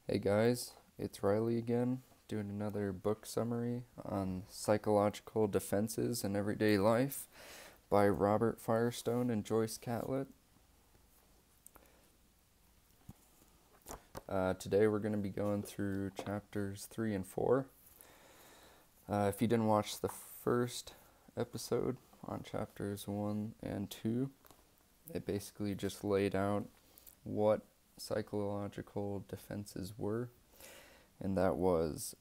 Hey guys, it's Riley again, doing another book summary on psychological defenses in everyday life by Robert Firestone and Joyce Catlett. Today we're going to be going through chapters 3 and 4. If you didn't watch the first episode on chapters 1 and 2, it basically just laid out what psychological defenses were, and that was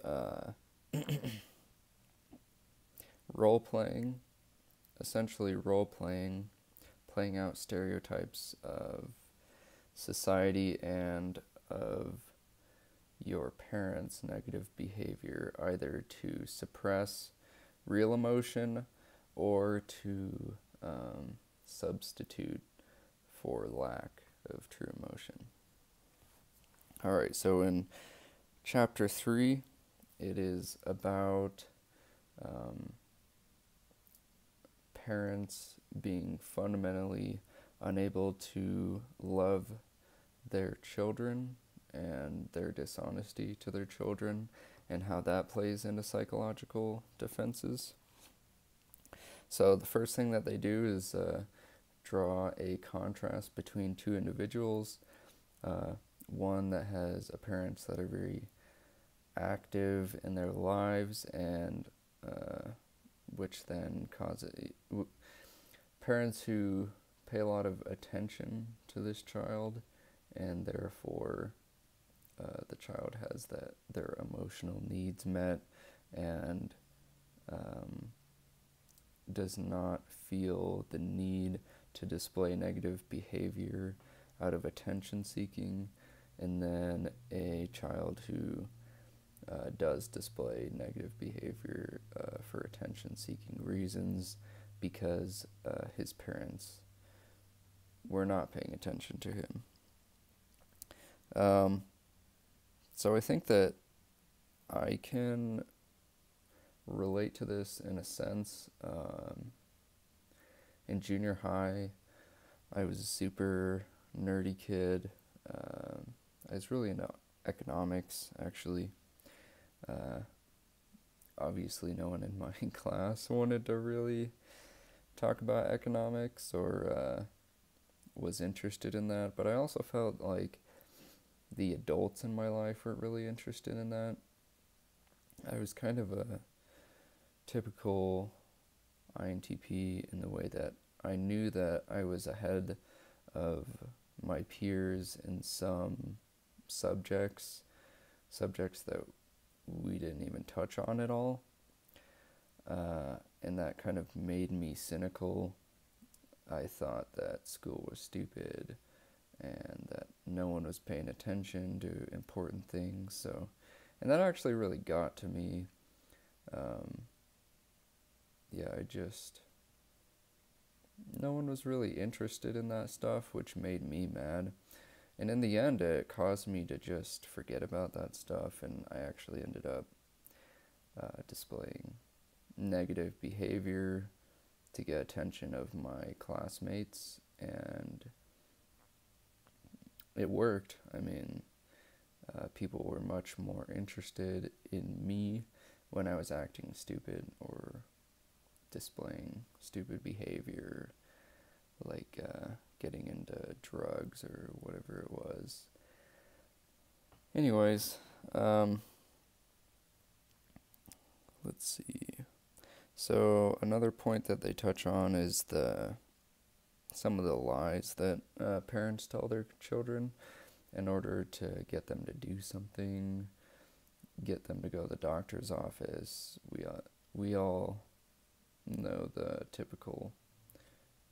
role-playing, essentially role-playing, playing out stereotypes of society and of your parents' negative behavior, either to suppress real emotion or to substitute for lack of true emotion. Alright, so in chapter 3, it is about parents being fundamentally unable to love their children and their dishonesty to their children and how that plays into psychological defenses. So the first thing that they do is draw a contrast between two individuals, one that has parents that are very active in their lives and which then causes parents who pay a lot of attention to this child, and therefore the child has their emotional needs met and does not feel the need to display negative behavior out of attention seeking, and then a child who does display negative behavior for attention-seeking reasons because his parents were not paying attention to him. So I think that I can relate to this in a sense. In junior high, I was a super nerdy kid. I was really into economics, actually. Obviously no one in my class wanted to really talk about economics or was interested in that, but I also felt like the adults in my life weren't really interested in that. I was kind of a typical INTP in the way that I knew that I was ahead of my peers in some subjects that we didn't even touch on at all, and that kind of made me cynical. I thought that school was stupid and that no one was paying attention to important things, and that actually really got to me. No one was really interested in that stuff, which made me mad. And in the end, it caused me to just forget about that stuff, and I actually ended up displaying negative behavior to get attention of my classmates, and it worked. I mean, people were much more interested in me when I was acting stupid or displaying stupid behavior, like getting into drugs or whatever it was. Anyways, let's see. So another point that they touch on is some of the lies that parents tell their children in order to get them to do something, get them to go to the doctor's office. We all know the typical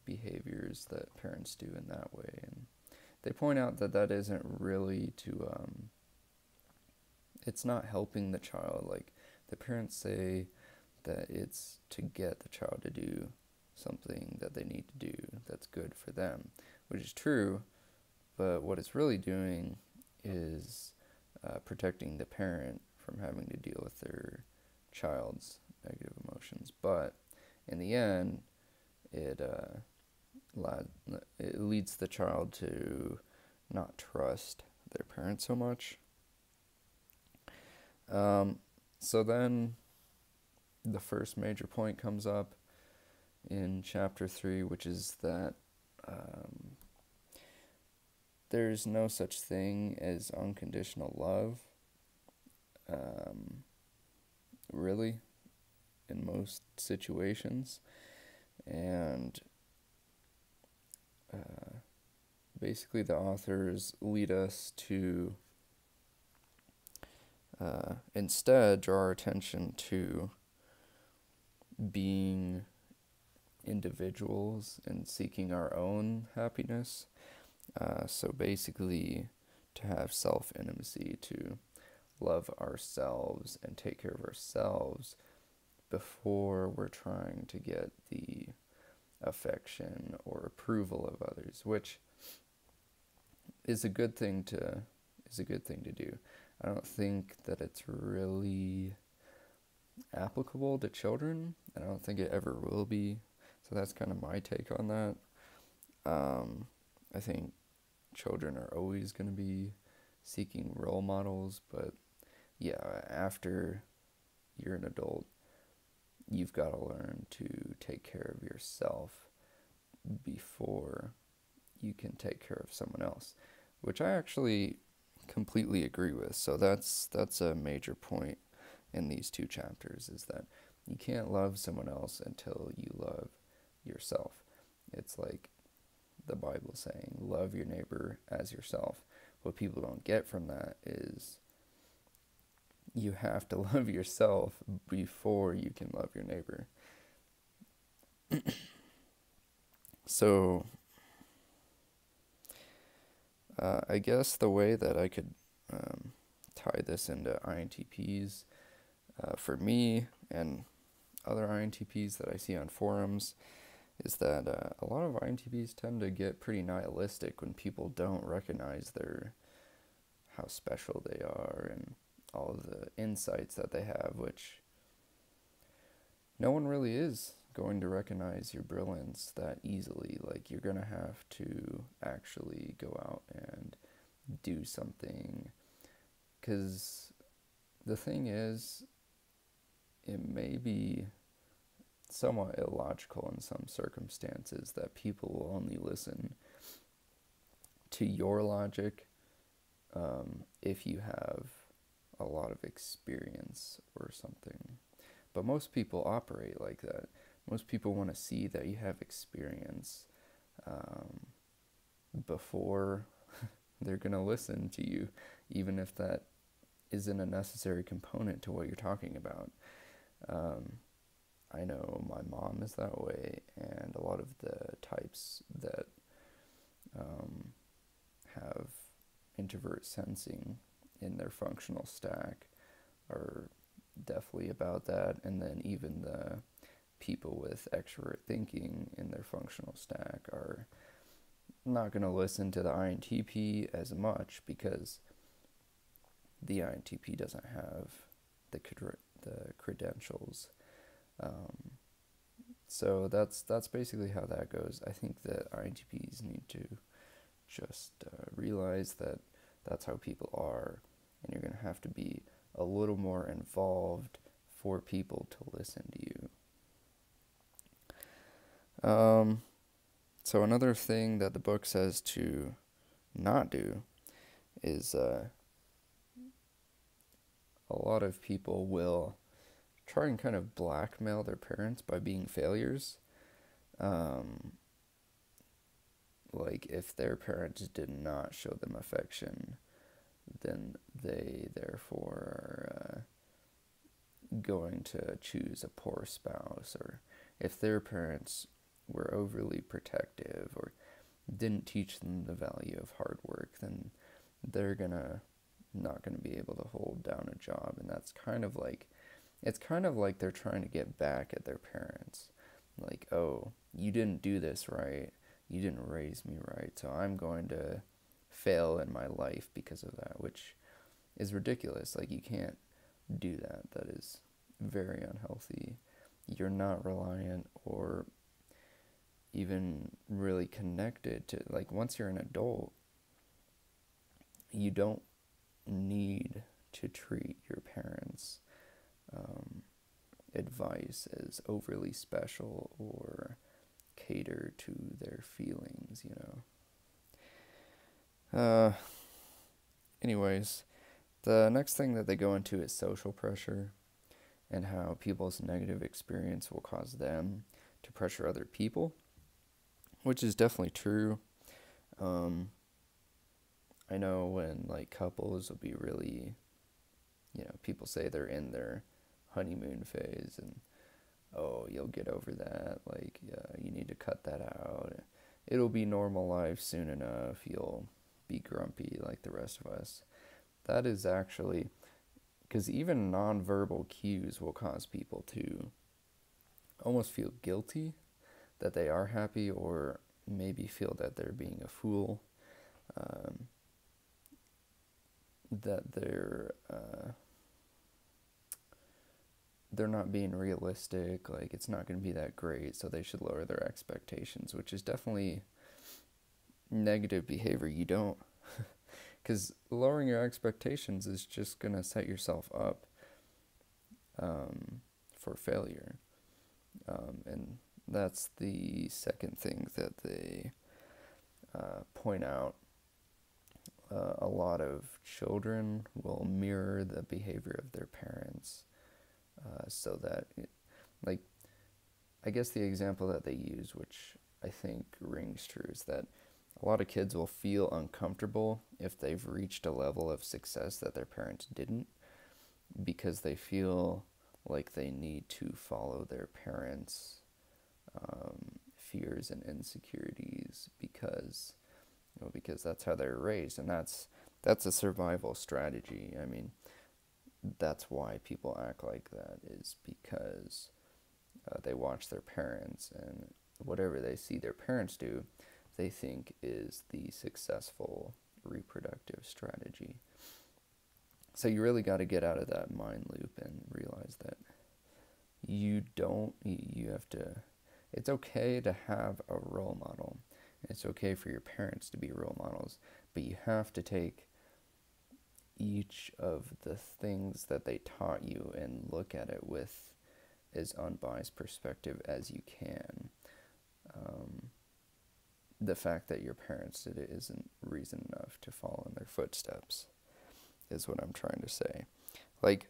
behaviors that parents do in that way, and they point out that isn't really it's not helping the child. Like, the parents say that it's to get the child to do something that they need to do that's good for them, which is true, but what it's really doing is protecting the parent from having to deal with their child's negative emotions. But in the end, it leads the child to not trust their parents so much. So then the first major point comes up in chapter 3, which is that there's no such thing as unconditional love, really, in most situations. And basically the authors lead us to instead draw our attention to being individuals and seeking our own happiness. So basically to have self-intimacy, to love ourselves and take care of ourselves before we're trying to get the affection or approval of others, which is a good thing to do. I don't think that it's really applicable to children. I don't think it ever will be. So that's kind of my take on that. I think children are always going to be seeking role models, but yeah, after you're an adult, you've got to learn to take care of yourself before you can take care of someone else, which I actually completely agree with. So that's a major point in these two chapters, is that you can't love someone else until you love yourself. It's like the Bible saying, love your neighbor as yourself. What people don't get from that is you have to love yourself before you can love your neighbor. So I guess the way that I could tie this into INTPs for me and other INTPs that I see on forums is that a lot of INTPs tend to get pretty nihilistic when people don't recognize how special they are and all of the insights that they have, which no one really is going to recognize your brilliance that easily. Like, you're going to have to actually go out and do something, because the thing is, it may be somewhat illogical in some circumstances that people will only listen to your logic if you have a lot of experience or something. But most people operate like that. Most people want to see that you have experience before they're going to listen to you, even if that isn't a necessary component to what you're talking about. I know my mom is that way, and a lot of the types that have introvert sensing in their functional stack are definitely about that. And then even the people with extrovert thinking in their functional stack are not going to listen to the INTP as much, because the INTP doesn't have the credentials. So that's basically how that goes. I think that INTPs need to just realize that that's how people are, and you're going to have to be a little more involved for people to listen to you. So another thing that the book says to not do is a lot of people will try and kind of blackmail their parents by being failures. Like, if their parents did not show them affection, then they therefore are going to choose a poor spouse. Or if their parents were overly protective or didn't teach them the value of hard work, then they're not gonna be able to hold down a job. And that's kind of like, it's kind of like they're trying to get back at their parents. Like, oh, you didn't do this right, you didn't raise me right, so I'm going to fail in my life because of that, which is ridiculous. Like, you can't do that. That is very unhealthy. You're not reliant or even really connected to, like, once you're an adult, you don't need to treat your parents' advice as overly special or cater to their feelings, you know. Anyways, the next thing that they go into is social pressure and how people's negative experience will cause them to pressure other people, which is definitely true. I know when like couples will be really, people say they're in their honeymoon phase and, oh, you'll get over that, like, you need to cut that out. It'll be normal life soon enough. You'll be grumpy like the rest of us. That is actually, because even nonverbal cues will cause people to almost feel guilty that they are happy, or maybe feel that they're being a fool, that they're not being realistic, like it's not going to be that great, so they should lower their expectations, which is definitely negative behavior. You don't, because lowering your expectations is just going to set yourself up for failure. And that's the second thing that they point out. A lot of children will mirror the behavior of their parents. So that, I guess the example that they use, which I think rings true, is that a lot of kids will feel uncomfortable if they've reached a level of success that their parents didn't, because they feel like they need to follow their parents' fears and insecurities because that's how they're raised, and that's a survival strategy. I mean, that's why people act like that, is because they watch their parents, and whatever they see their parents do, they think is the successful reproductive strategy. So you really got to get out of that mind loop and realize that you have to, it's okay to have a role model. It's okay for your parents to be role models, but you have to take each of the things that they taught you and look at it with as unbiased perspective as you can. The fact that your parents did it isn't reason enough to follow in their footsteps, is what I'm trying to say. Like,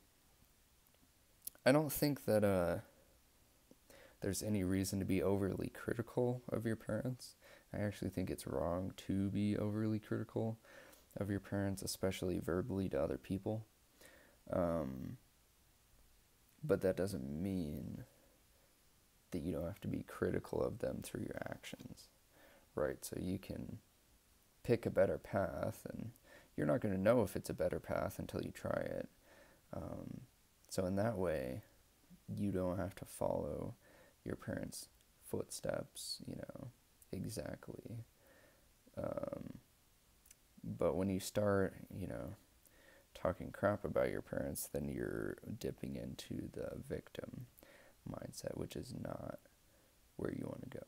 I don't think that there's any reason to be overly critical of your parents. I actually think it's wrong to be overly critical of your parents, especially verbally to other people. But that doesn't mean that you don't have to be critical of them through your actions, right? So you can pick a better path, and you're not going to know if it's a better path until you try it. So in that way, you don't have to follow your parents' footsteps, exactly. But when you start, talking crap about your parents, then you're dipping into the victim mindset, which is not where you want to go.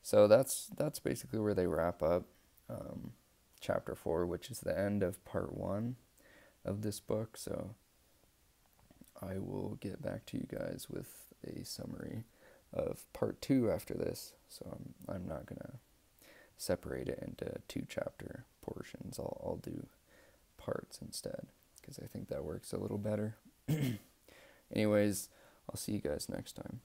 So that's basically where they wrap up chapter 4, which is the end of part 1 of this book. So I will get back to you guys with a summary of part 2 after this. So I'm not going to separate it into 2 chapter portions. I'll do parts instead, because I think that works a little better. Anyways, I'll see you guys next time.